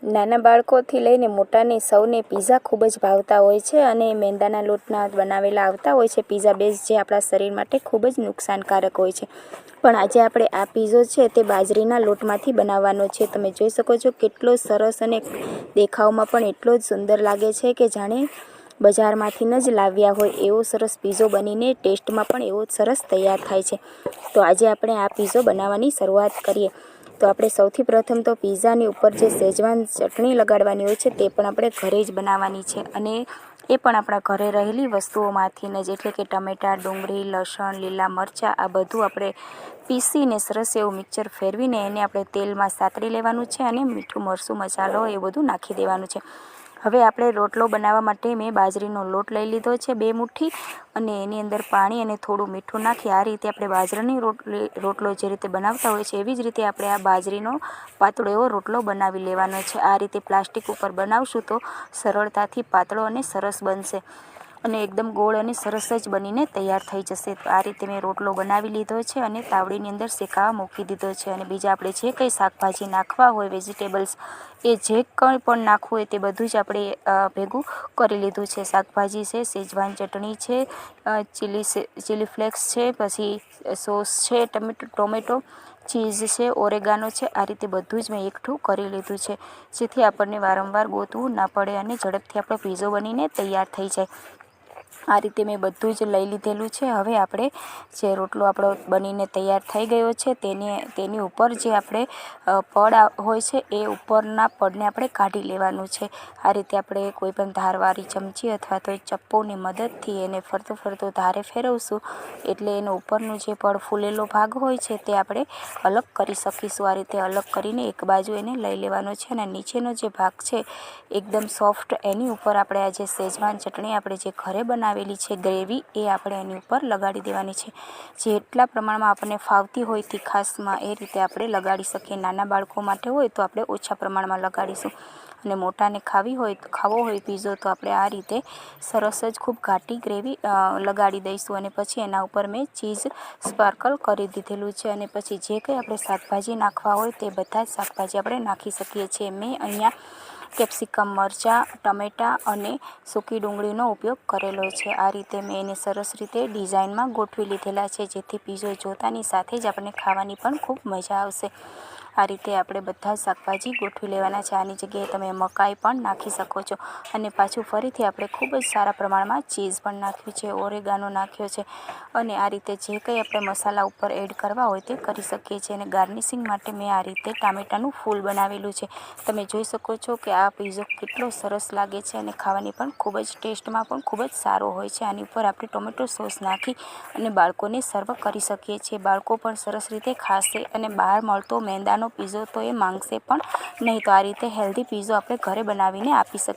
નાના બાળકોથી લઈને મોટાને સૌને પીઝા ખૂબ જ ભાવતા હોય છે અને મેંદાના લોટના બનાવેલા આવતા હોય છે પીઝા બેઝ, જે આપણા શરીર માટે ખૂબ જ નુકસાનકારક હોય છે. પણ આજે આપણે આ પીઝો છે તે બાજરીના લોટમાંથી બનાવવાનો છે. તમે જોઈ શકો છો કેટલો સરસ અને દેખાવમાં પણ એટલો જ સુંદર લાગે છે કે જાણે બજારમાંથી જ લાવ્યા હોય એવો સરસ પીઝો બનીને ટેસ્ટમાં પણ એવો જ સરસ તૈયાર થાય છે. તો આજે આપણે આ પીઝો બનાવવાની શરૂઆત કરીએ. તો આપણે સૌથી પ્રથમ તો પીઝાની ઉપર જે શેઝવાન ચટણી લગાડવાની હોય છે તે પણ આપણે ઘરે જ બનાવવાની છે, અને એ પણ આપણા ઘરે રહેલી વસ્તુઓમાંથી જ, એટલે કે ટમેટાં, ડુંગળી, લસણ, લીલા મરચાં, આ બધું આપણે પીસીને સરસ એવું મિક્સર ફેરવીને એને આપણે તેલમાં સાતળી લેવાનું છે અને મીઠું, મરચું, મસાલો એ બધું નાખી દેવાનું છે. હવે આપણે રોટલો બનાવવા માટે મેં બાજરીનો લોટ લઈ લીધો છે 2 મુઠ્ઠી, અને એની અંદર પાણી અને થોડું મીઠું નાખી આ રીતે આપણે બાજરાની રોટલો જે રીતે બનાવતા હોય છે એવી જ રીતે આપણે આ બાજરીનો પાતળો એવો રોટલો બનાવી લેવાનો છે. આ રીતે પ્લાસ્ટિક ઉપર બનાવશું તો સરળતાથી પાતળો અને સરસ બનશે અને એકદમ ગોળ અને સરસ જ બનીને તૈયાર થઈ જશે. તો આ રીતે મેં રોટલો બનાવી લીધો છે અને તાવડીની અંદર શેકાવા મૂકી દીધો છે. અને બીજા આપણે જે કંઈ શાકભાજી નાખવા હોય, વેજીટેબલ્સ, એ જે કંઈ પણ નાખવું હોય તે બધું જ આપણે ભેગું કરી લીધું છે. શાકભાજી છે, શેઝવાન ચટણી છે, ચીલી ફ્લેક્સ છે, પછી સોસ છે, ટોમેટો, ચીઝ છે, ઓરેગાનો છે, આ રીતે બધું જ મેં એકઠું કરી લીધું છે, જેથી આપણને વારંવાર ગોતવું ના પડે અને ઝડપથી આપણો પીઝો બનીને તૈયાર થઈ જાય. આ રીતે મેં બધું જ લઈ લીધેલું છે. હવે આપણે જે રોટલો આપણો બનીને તૈયાર થઈ ગયો છે તેની ઉપર જે આપણે પડ હોય છે એ ઉપરના પડને આપણે કાઢી લેવાનું છે. આ રીતે આપણે કોઈ પણ ધારવાળી ચમચી અથવા તો ચપ્પુની મદદથી એને ફરતું ધારે ફેરવશું એટલે એનો ઉપરનું જે પડ ફૂલેલો ભાગ હોય છે તે આપણે અલગ કરી શકીશું. આ રીતે અલગ કરીને એક બાજુ એને લઈ લેવાનો છે અને નીચેનો જે ભાગ છે એકદમ સોફ્ટ, એની ઉપર આપણે આ જે શેઝવાન ચટણી આપણે જે ઘરે બનાવેલી છે ગ્રેવી, એ આપણે એની ઉપર લગાડી દેવાની છે. જેટલા પ્રમાણમાં આપણને ફાવતી હોય તીખાસમાં એ રીતે આપણે લગાડી શકીએ. નાના બાળકો માટે હોય તો આપણે ઓછા પ્રમાણમાં લગાડીશું, અને મોટાને ખાવો હોય પીઝો તો આપણે આ રીતે સરસ જ ખૂબ ઘાટી ગ્રેવી લગાડી દઈશું. અને પછી એના ઉપર મેં ચીઝ સ્પાર્કલ કરી દીધેલું છે, અને પછી જે કંઈ આપણે શાકભાજી નાખવા હોય તે બધા જ શાકભાજી આપણે નાખી શકીએ છીએ. મેં અહીંયા કેપ્સિકમ, મરચાં, ટમેટાં અને સૂકી ડુંગળીનો ઉપયોગ કરેલો છે. આ રીતે મેં એને સરસ રીતે ડિઝાઇનમાં ગોઠવી લીધેલા છે, જેથી પીઝો જોતાની સાથે જ આપણને ખાવાની પણ ખૂબ મજા આવશે. આ રીતે આપણે બધા જ શાકભાજી ગોઠવી લેવાના છે. આની જગ્યાએ તમે મકાઈ પણ નાખી શકો છો. અને પાછું ફરીથી આપણે ખૂબ જ સારા પ્રમાણમાં ચીઝ પણ નાખ્યું છે, ઓરેગાનો નાખ્યો છે, અને આ રીતે જે કંઈ આપણે મસાલા ઉપર એડ કરવા હોય તે કરી શકીએ છીએ. અને ગાર્નિશિંગ માટે મેં આ રીતે ટામેટાનું ફૂલ બનાવેલું છે. તમે જોઈ શકો છો કે આ પીઝો કેટલો સરસ લાગે છે અને ખાવાની પણ ખૂબ જ ટેસ્ટમાં પણ ખૂબ જ સારો હોય છે. આની ઉપર આપણે ટોમેટો સોસ નાખી અને બાળકોને સર્વ કરી શકીએ છીએ. બાળકો પણ સરસ રીતે ખાશે અને બહાર મળતો મેંદાનો પીઝો તો એ માંગશે પણ નહીં. તો આ રીતે હેલ્ધી પીઝો આપણે ઘરે બનાવીને આપી શકીએ.